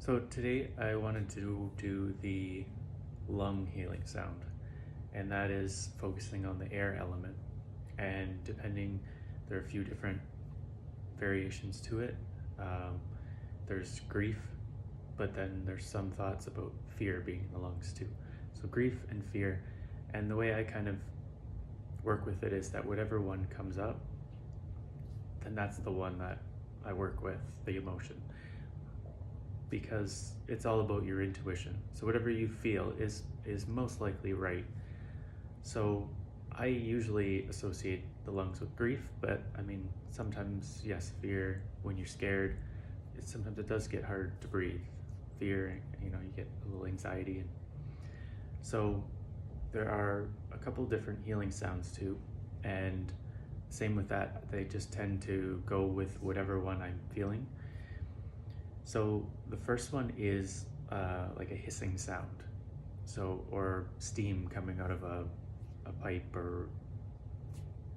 So today I wanted to do the lung healing sound, and that is focusing on the air element. And there are a few different variations to it. There's grief, but then there's some thoughts about fear being in the lungs too. So grief and fear, and the way I kind of work with it is that whatever one comes up, then that's the one that I work with, the emotion. Because it's all about your intuition. So whatever you feel is most likely right. So I usually associate the lungs with grief, but I mean, sometimes, yes, fear, when you're scared, sometimes it does get hard to breathe. Fear, you get a little anxiety. And so there are a couple different healing sounds too, and same with that, they just tend to go with whatever one I'm feeling. So the first one is like a hissing sound, or steam coming out of a pipe or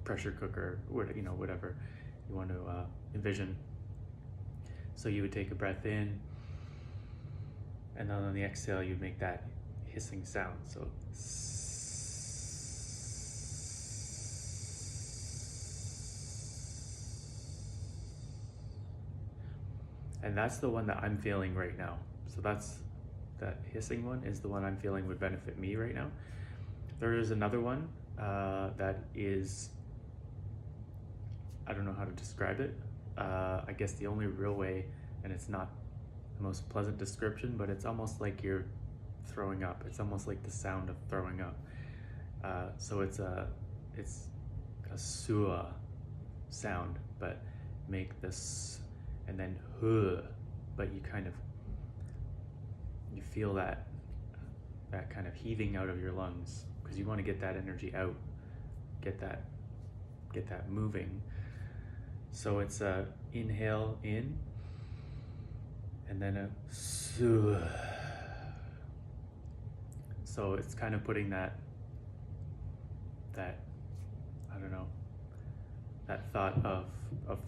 pressure cooker, whatever you want to envision. So you would take a breath in, and then on the exhale you make that hissing sound. So and that's the one that I'm feeling right now. So that hissing one is the one I'm feeling would benefit me right now. There is another one that is, I don't know how to describe it. I guess the only real way, and it's not the most pleasant description, but it's almost like you're throwing up. It's almost like the sound of throwing up. So it's a suah sound, but make this and then huh, but you feel that kind of heaving out of your lungs, because you want to get that energy out, get that moving. So it's a inhale in, and then a suah. So it's kind of putting that I don't know, that thought of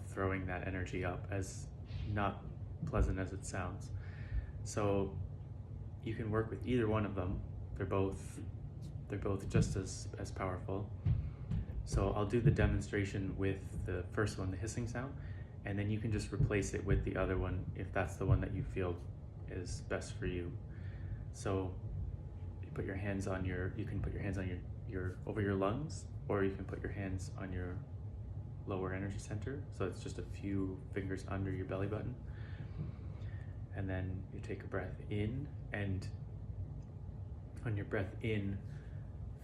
throwing that energy up, as not pleasant as it sounds. So you can work with either one of them. They're both just as powerful. So I'll do the demonstration with the first one, the hissing sound, and then you can just replace it with the other one if that's the one that you feel is best for you. So you can put your hands on your over your lungs, or you can put your hands on your lower energy center. So it's just a few fingers under your belly button. And then you take a breath in, and on your breath in,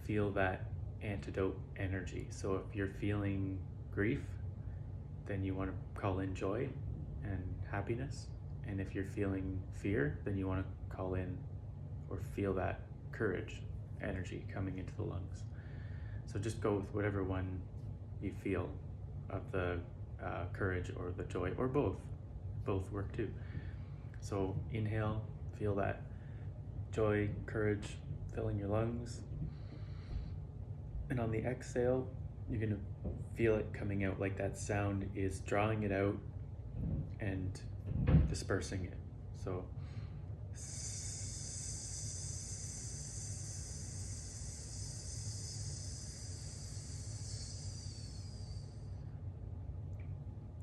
feel that antidote energy. So if you're feeling grief, then you want to call in joy and happiness. And if you're feeling fear, then you want to call in or feel that courage energy coming into the lungs. So just go with whatever one you feel, of the courage or the joy, or both. Both work too. So inhale, feel that joy, courage filling your lungs. And on the exhale, you're gonna feel it coming out, like that sound is drawing it out and dispersing it. So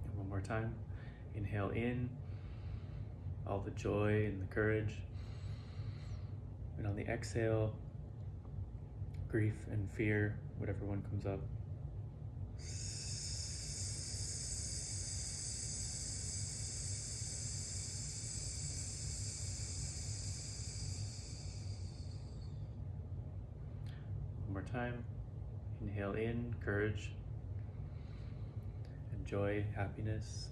and one more time. Inhale in, all the joy and the courage. And on the exhale, grief and fear, whatever one comes up. One more time. Inhale in, courage and joy, happiness.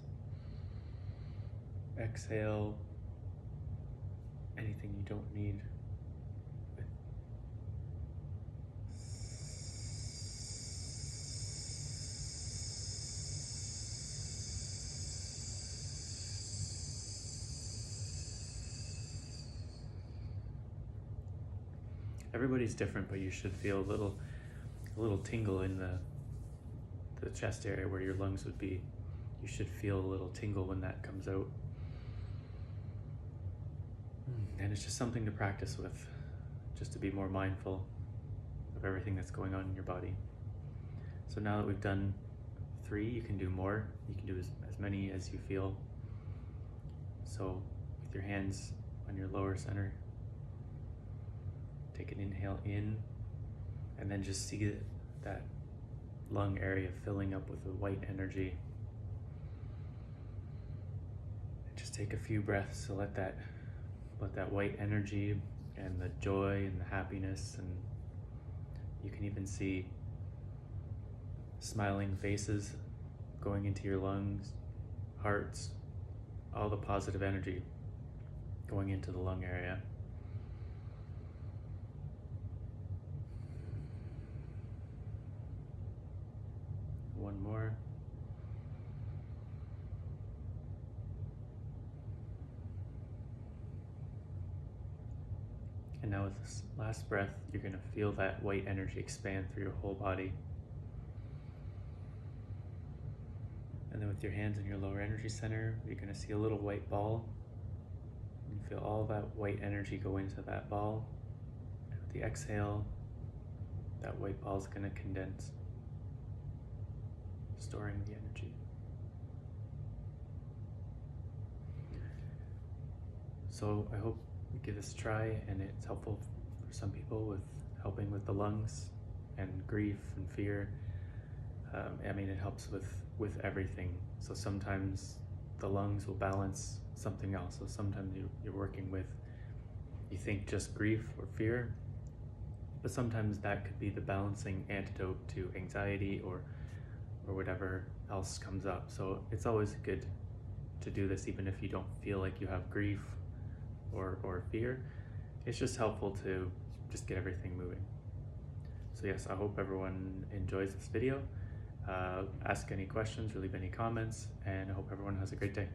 Exhale, anything you don't need. Everybody's different, but you should feel a little tingle in the chest area where your lungs would be. You should feel a little tingle when that comes out. And it's just something to practice with, just to be more mindful of everything that's going on in your body. So now that we've done 3, you can do more. You can do as many as you feel. So with your hands on your lower center, take an inhale in, and then just see that lung area filling up with the white energy. And just take a few breaths to let that white energy and the joy and the happiness, and you can even see smiling faces going into your lungs, hearts, all the positive energy going into the lung area. One more. And now with this last breath, you're going to feel that white energy expand through your whole body. And then with your hands in your lower energy center, you're going to see a little white ball. And feel all that white energy go into that ball. And with the exhale, that white ball is going to condense, storing the energy. So I hope you give this a try, and it's helpful for some people with helping with the lungs and grief and fear. I mean, it helps with everything. So sometimes the lungs will balance something else. So sometimes you're working with, you think just grief or fear, but sometimes that could be the balancing antidote to anxiety or whatever else comes up. So it's always good to do this even if you don't feel like you have grief or fear. It's just helpful to just get everything moving. So yes, I hope everyone enjoys this video. Ask any questions or leave any comments, and I hope everyone has a great day.